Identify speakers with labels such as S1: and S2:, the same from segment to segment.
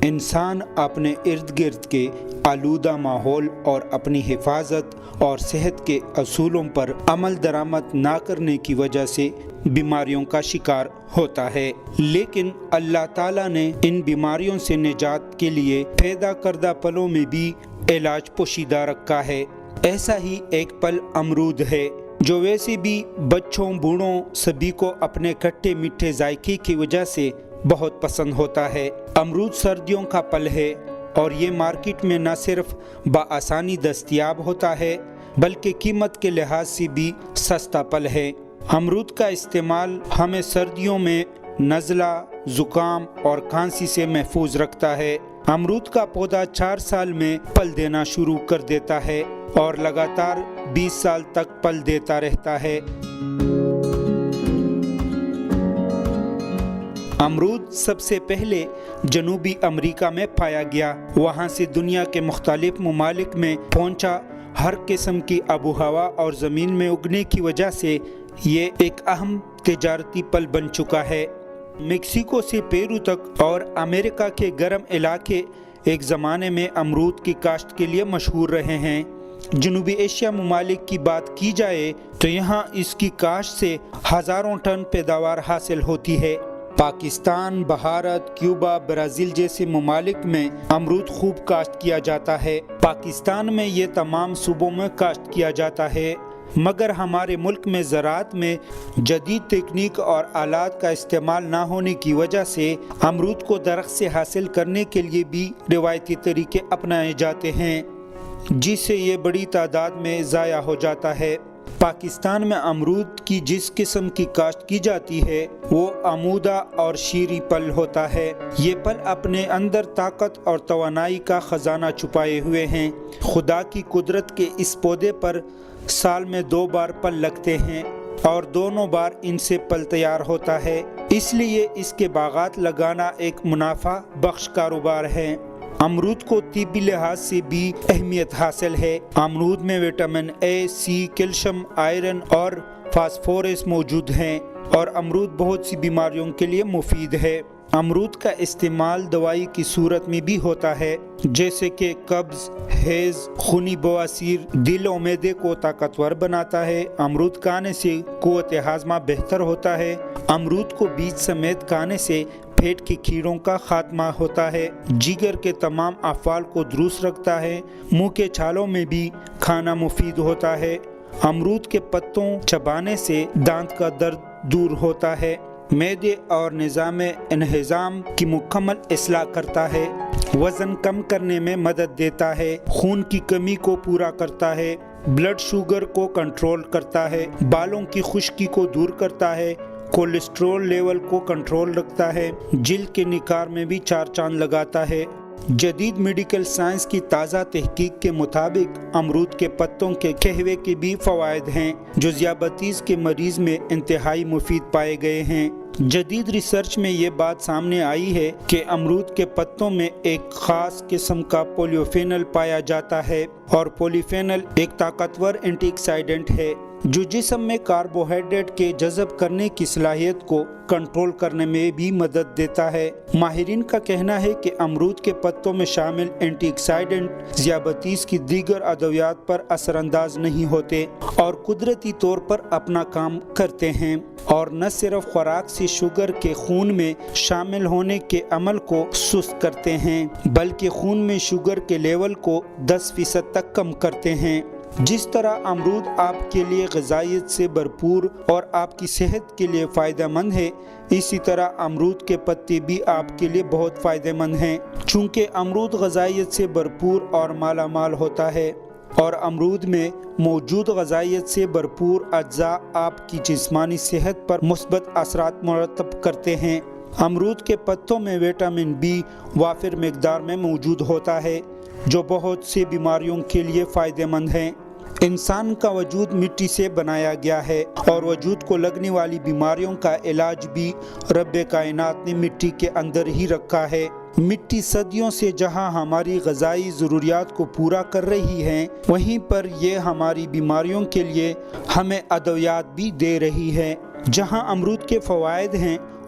S1: انسان اپنے ارد گرد کے آلودہ ماحول اور اپنی حفاظت اور صحت کے اصولوں پر عمل درآمد نہ کرنے کی وجہ سے بیماریوں کا شکار ہوتا ہے، لیکن اللہ تعالیٰ نے ان بیماریوں سے نجات کے لیے پیدا کردہ پھلوں میں بھی علاج پوشیدہ رکھا ہے۔ ایسا ہی ایک پھل امرود ہے، جو ویسے بھی بچوں بوڑھوں سبھی کو اپنے کھٹے میٹھے ذائقے کی وجہ سے بہت پسند ہوتا ہے۔ امرود سردیوں کا پھل ہے اور یہ مارکیٹ میں نہ صرف بآسانی دستیاب ہوتا ہے بلکہ قیمت کے لحاظ سے بھی سستا پھل ہے۔ امرود کا استعمال ہمیں سردیوں میں نزلہ، زکام اور کھانسی سے محفوظ رکھتا ہے۔ امرود کا پودا 4 سال میں پھل دینا شروع کر دیتا ہے اور لگاتار 20 سال تک پھل دیتا رہتا ہے۔ امرود سب سے پہلے جنوبی امریکہ میں پایا گیا، وہاں سے دنیا کے مختلف ممالک میں پہنچا۔ ہر قسم کی آب و ہوا اور زمین میں اگنے کی وجہ سے یہ ایک اہم تجارتی پھل بن چکا ہے۔ میکسیکو سے پیرو تک اور امریکہ کے گرم علاقے ایک زمانے میں امرود کی کاشت کے لیے مشہور رہے ہیں۔ جنوبی ایشیا ممالک کی بات کی جائے تو یہاں اس کی کاشت سے ہزاروں ٹن پیداوار حاصل ہوتی ہے۔ پاکستان، بھارت، کیوبا، برازیل جیسے ممالک میں امرود خوب کاشت کیا جاتا ہے۔ پاکستان میں یہ تمام صوبوں میں کاشت کیا جاتا ہے، مگر ہمارے ملک میں زراعت میں جدید تکنیک اور آلات کا استعمال نہ ہونے کی وجہ سے امرود کو درخت سے حاصل کرنے کے لیے بھی روایتی طریقے اپنائے جاتے ہیں، جس سے یہ بڑی تعداد میں ضائع ہو جاتا ہے۔ پاکستان میں امرود کی جس قسم کی کاشت کی جاتی ہے وہ آمودہ اور شیریں پھل ہوتا ہے۔ یہ پھل اپنے اندر طاقت اور توانائی کا خزانہ چھپائے ہوئے ہیں۔ خدا کی قدرت کے اس پودے پر سال میں 2 بار پھل لگتے ہیں اور دونوں بار ان سے پھل تیار ہوتا ہے، اس لیے اس کے باغات لگانا ایک منافع بخش کاروبار ہے۔ امرود کو طبی لحاظ سے بھی اہمیت حاصل ہے۔ امرود میں vitamin A, C, calcium, iron اور فاسفورس موجود ہیں اور امرود بہت سی بیماریوں کے لیے مفید ہے۔ امرود کا استعمال دوائی کی صورت میں بھی ہوتا ہے، جیسے کہ قبض، حیض، خونی بواسیر، دل و معدے کو طاقتور بناتا ہے۔ امرود کھانے سے قوت ہاضمہ بہتر ہوتا ہے۔ امرود کو بیج سمیت کھانے سے پیٹ کے کیڑوں کا خاتمہ ہوتا ہے، جگر کے تمام افعال کو درست رکھتا ہے۔ منہ کے چھالوں میں بھی کھانا مفید ہوتا ہے۔ امرود کے پتوں چبانے سے دانت کا درد دور ہوتا ہے۔ معدے اور نظام انہضام کی مکمل اصلاح کرتا ہے۔ وزن کم کرنے میں مدد دیتا ہے۔ خون کی کمی کو پورا کرتا ہے۔ بلڈ شوگر کو کنٹرول کرتا ہے۔ بالوں کی خشکی کو دور کرتا ہے۔ کولیسٹرول لیول کو کنٹرول رکھتا ہے۔ جلد کے نکھار میں بھی 4 چاند لگاتا ہے۔ جدید میڈیکل سائنس کی تازہ تحقیق کے مطابق امرود کے پتوں کے قہوے کے بھی فوائد ہیں، جو ذیابیطس کے مریض میں انتہائی مفید پائے گئے ہیں۔ جدید ریسرچ میں یہ بات سامنے آئی ہے کہ امرود کے پتوں میں ایک خاص قسم کا پولیفینول پایا جاتا ہے، اور پولیفینول ایک طاقتور اینٹی آکسیڈنٹ ہے جو جسم میں کاربوہائیڈریٹ کے جذب کرنے کی صلاحیت کو کنٹرول کرنے میں بھی مدد دیتا ہے۔ ماہرین کا کہنا ہے کہ امرود کے پتوں میں شامل اینٹی آکسیڈنٹ ذیابیطس کی دیگر ادویات پر اثر انداز نہیں ہوتے اور قدرتی طور پر اپنا کام کرتے ہیں، اور نہ صرف خوراک سے شوگر کے خون میں شامل ہونے کے عمل کو سست کرتے ہیں بلکہ خون میں شوگر کے لیول کو 10% تک کم کرتے ہیں۔ جس طرح امرود آپ کے لیے غذائیت سے بھرپور اور آپ کی صحت کے لیے فائدہ مند ہے، اسی طرح امرود کے پتے بھی آپ کے لیے بہت فائدہ مند ہیں، چونکہ امرود غذائیت سے بھرپور اور مالا مال ہوتا ہے، اور امرود میں موجود غذائیت سے بھرپور اجزاء آپ کی جسمانی صحت پر مثبت اثرات مرتب کرتے ہیں۔ امرود کے پتوں میں وٹامن بی وافر مقدار میں موجود ہوتا ہے، جو بہت سی بیماریوں کے لیے فائدہ مند ہیں۔ انسان کا وجود مٹی سے بنایا گیا ہے، اور وجود کو لگنے والی بیماریوں کا علاج بھی رب کائنات نے مٹی کے اندر ہی رکھا ہے۔ مٹی صدیوں سے جہاں ہماری غذائی ضروریات کو پورا کر رہی ہے، وہیں پر یہ ہماری بیماریوں کے لیے ہمیں ادویات بھی دے رہی ہے۔ جہاں امرود کے فوائد ہیں،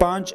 S1: 5